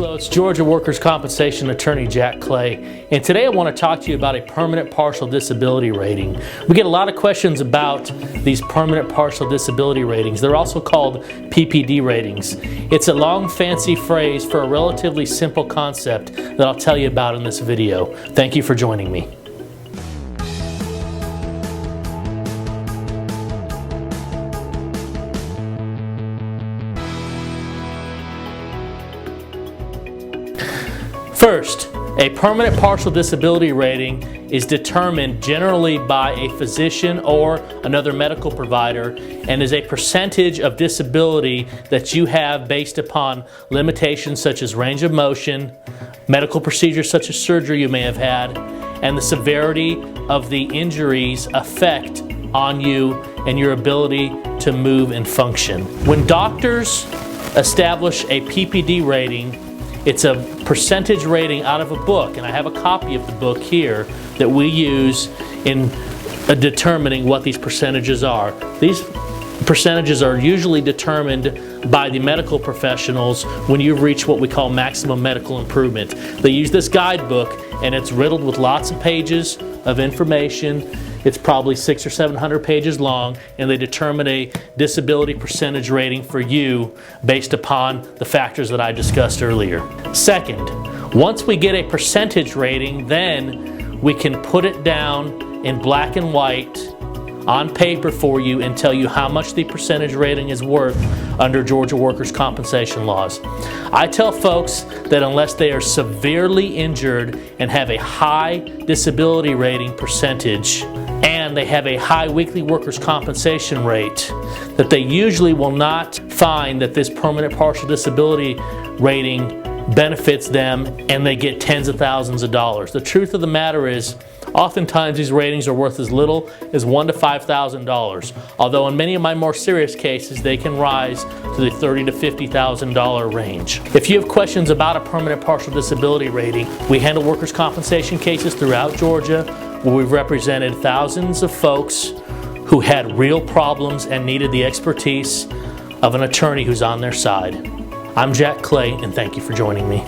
Hello, it's Georgia Workers' Compensation Attorney Jack Clay, and today I want to talk to you about a permanent partial disability rating. We get a lot of questions about these permanent partial disability ratings. They're also called PPD ratings. It's a long fancy phrase for a relatively simple concept that I'll tell you about in this video. Thank you for joining me. First, a permanent partial disability rating is determined generally by a physician or another medical provider and is a percentage of disability that you have based upon limitations such as range of motion, medical procedures such as surgery you may have had, and the severity of the injuries effect on you and your ability to move and function. When doctors establish a PPD rating, it's a percentage rating out of a book, and I have a copy of the book here that we use in determining what these percentages are. These percentages are usually determined by the medical professionals when you've reached what we call maximum medical improvement. They use this guidebook, and it's riddled with lots of pages of information. It's probably 600 or 700 pages long, and they determine a disability percentage rating for you based upon the factors that I discussed earlier. Second, once we get a percentage rating, then we can put it down in black and white on paper for you and tell you how much the percentage rating is worth under Georgia workers' compensation laws. I tell folks that unless they are severely injured and have a high disability rating percentage and they have a high weekly workers' compensation rate, that they usually will not find that this permanent partial disability rating benefits them and they get tens of thousands of dollars. The truth of the matter is, oftentimes these ratings are worth as little as $1,000 to $5,000, although in many of my more serious cases they can rise to the $30,000 to $50,000 range. If you have questions about a permanent partial disability rating, we handle workers' compensation cases throughout Georgia where we've represented thousands of folks who had real problems and needed the expertise of an attorney who's on their side. I'm Jack Clay, and thank you for joining me.